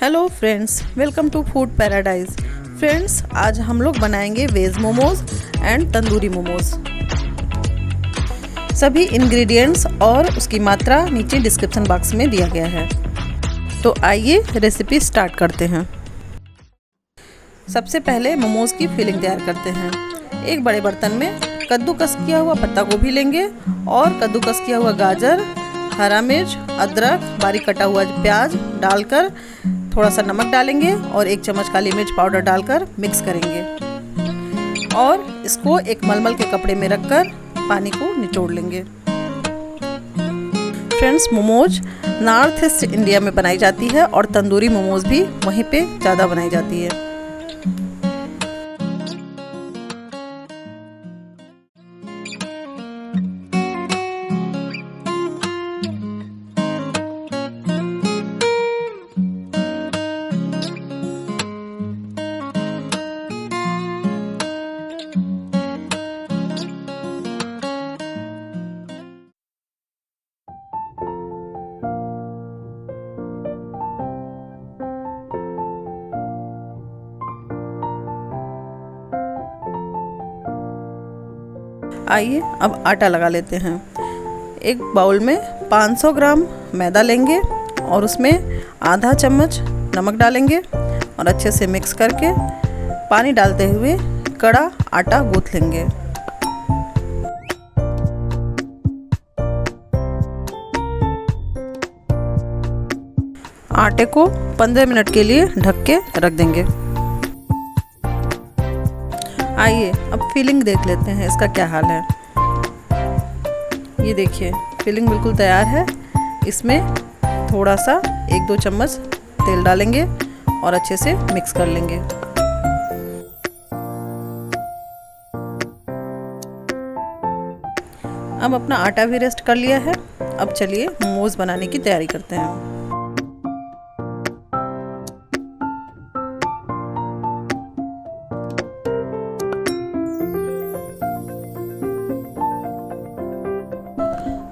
Hello friends, welcome to Food Paradise. Friends, आज हम लोग बनाएंगे वेज मोमोज एंड तंदूरी मोमोज। सभी इंग्रेडिएंट्स और उसकी मात्रा नीचे डिस्क्रिप्शन बॉक्स में दिया गया है। तो आइए रेसिपी स्टार्ट करते हैं। सबसे पहले मोमोज की फिलिंग तैयार करते हैं। एक बड़े बर्तन में कद्दूकस किया हुआ पत्ता गोभी लेंगे और कद्दूकस किया हुआ गाजर, हरा मिर्च, अदरक, बारीक कटा हुआ प्याज डालकर थोड़ा सा नमक डालेंगे और 1 चम्मच काली मिर्च पाउडर डालकर मिक्स करेंगे और इसको एक मलमल के कपड़े में रखकर पानी को निचोड़ लेंगे। Friends, momos north east India में बनाई जाती है और तंदूरी मोमोज भी वहीं पे ज़्यादा बनाई जाती है। आइए अब आटा लगा लेते हैं। एक बाउल में 500 ग्राम मैदा लेंगे और उसमें आधा चम्मच नमक डालेंगे और अच्छे से मिक्स करके पानी डालते हुए कड़ा आटा गूंथ लेंगे। आटे को 15 मिनट के लिए ढक के रख देंगे। आइए अब फिलिंग देख लेते हैं, इसका क्या हाल है। ये देखिए, फिलिंग बिल्कुल तैयार है। इसमें थोड़ा सा 1-2 चम्मच तेल डालेंगे और अच्छे से मिक्स कर लेंगे। अब अपना आटा भी रेस्ट कर लिया है। अब चलिए मोमोज बनाने की तैयारी करते हैं।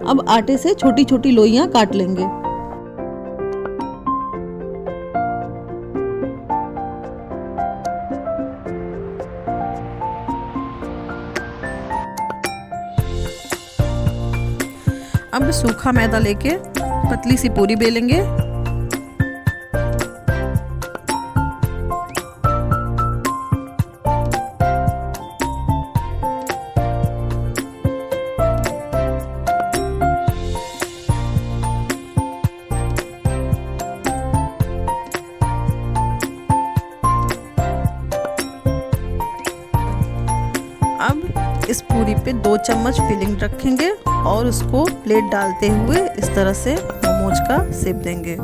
अब आटे से छोटी छोटी लोइयां काट लेंगे। अब सूखा मैदा लेके पतली सी पूरी बेलेंगे। अब इस पूरी पे 2 चम्मच फिलिंग रखेंगे और उसको प्लेट डालते हुए इस तरह से मोमोज का शेप देंगे।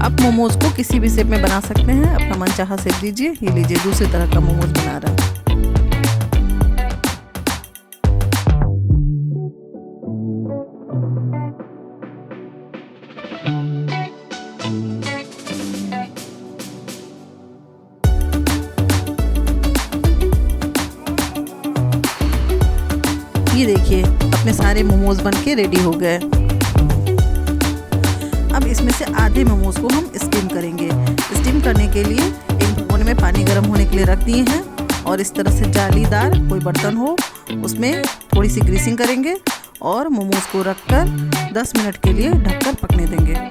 आप मोमोज को किसी भी शेप में बना सकते हैं, अपना मनचाहा शेप दीजिए। ये लीजिए, दूसरी तरह का मोमोज बना रहा है। ये देखिए, अपने सारे मोमोज बनके रेडी हो गए। अब इसमें से आधे मोमोज को हम स्टीम करेंगे। स्टीम करने के लिए एक भगोने में पानी गर्म होने के लिए रख दिए हैं और इस तरह से जालीदार कोई बर्तन हो उसमें थोड़ी सी ग्रीसिंग करेंगे और मोमोज को रखकर 10 मिनट के लिए ढककर पकने देंगे।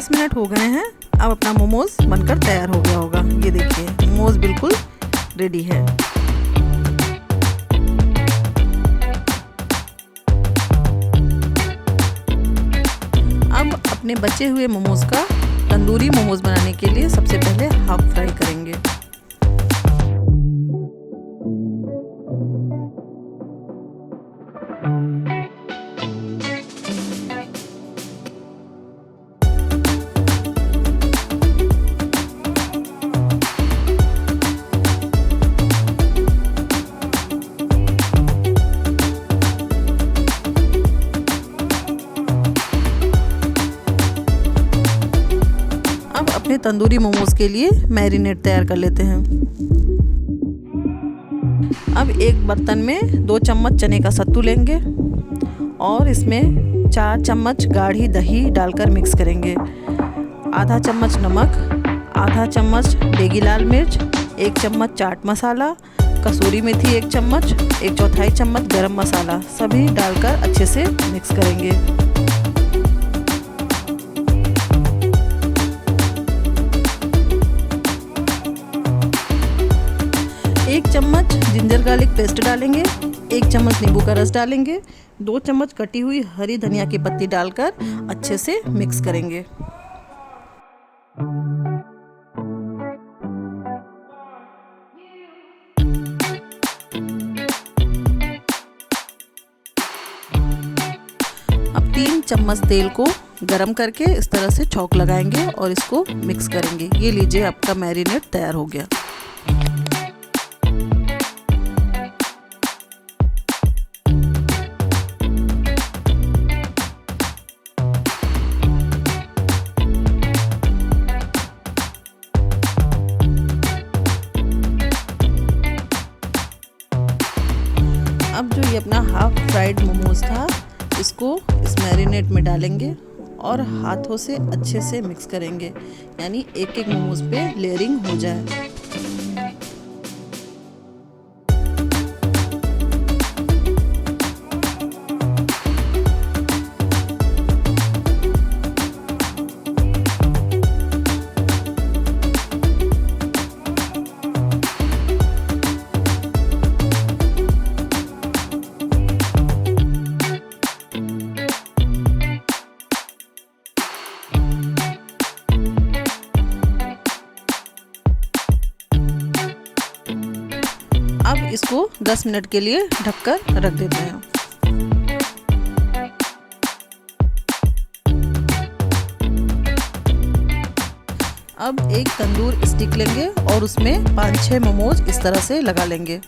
10 मिनट हो गए हैं। अब अपना मोमोज बनकर तैयार हो गया होगा। ये देखिए मोमोज बिल्कुल रेडी है। अब अपने बचे हुए मोमोज का तंदूरी मोमोज बनाने के लिए सबसे पहले हाफ फ्राई करेंगे। अपने तंदूरी मोमोज के लिए मैरिनेट तैयार कर लेते हैं। अब एक बर्तन में 2 चम्मच चने का सत्तू लेंगे और इसमें 4 चम्मच गाढ़ी दही डालकर मिक्स करेंगे। आधा चम्मच नमक, आधा चम्मच डेगी लाल मिर्च, 1 चम्मच चाट मसाला, कसूरी मेथी 1 चम्मच, 1/4 चम्मच गरम मसाला सभी डालकर अच्छे से मिक्स करेंगे। 1 चम्मच जिंजर गार्लिक पेस्ट डालेंगे, 1 चम्मच नींबू का रस डालेंगे, 2 चम्मच कटी हुई हरी धनिया की पत्ती डालकर अच्छे से मिक्स करेंगे। अब 3 चम्मच तेल को गरम करके इस तरह से छौंक लगाएंगे और इसको मिक्स करेंगे। ये लीजिए आपका मैरिनेट तैयार हो गया। अब जो ये अपना हाफ फ्राइड मोमोज था इसको इस मैरिनेट में डालेंगे और हाथों से अच्छे से मिक्स करेंगे, यानी एक एक मोमोज पे लेयरिंग हो जाए। अब इसको 10 मिनट के लिए ढककर रख देते हैं। अब एक तंदूर स्टिक लेंगे और उसमें 5-6 मोमोज इस तरह से लगा लेंगे।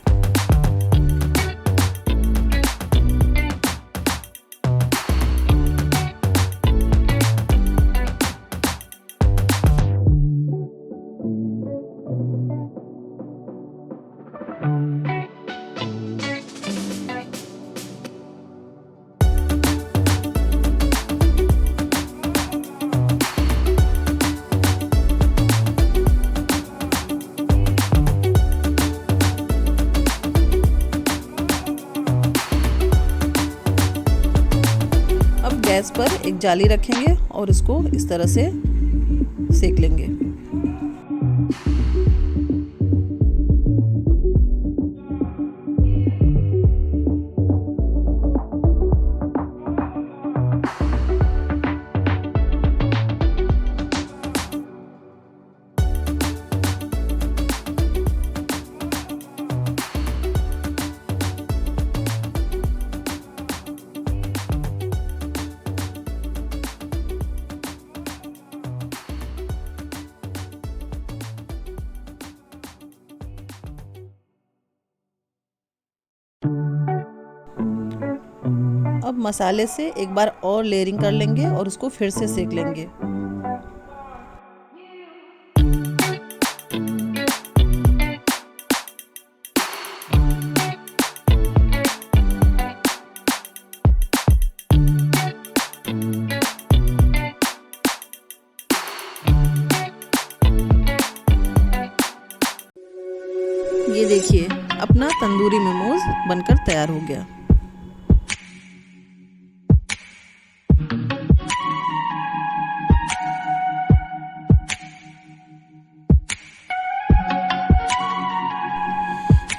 गैस पर एक जाली रखेंगे और इसको इस तरह से सेक लेंगे। अब मसाले से एक बार और लेयरिंग कर लेंगे और उसको फिर से सेक लेंगे। ये देखिए अपना तंदूरी मोमोज बनकर तैयार हो गया।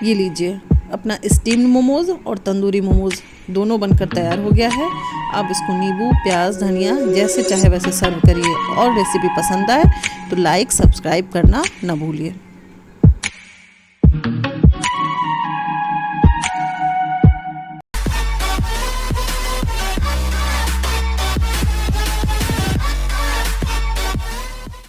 ये लीजिए, अपना स्टीम्ड मोमोज़ और तंदूरी मोमोज़ दोनों बनकर तैयार हो गया है। आप इसको नींबू, प्याज, धनिया जैसे चाहे वैसे सर्व करिए। और रेसिपी पसंद आए तो लाइक, सब्सक्राइब करना ना भूलिए।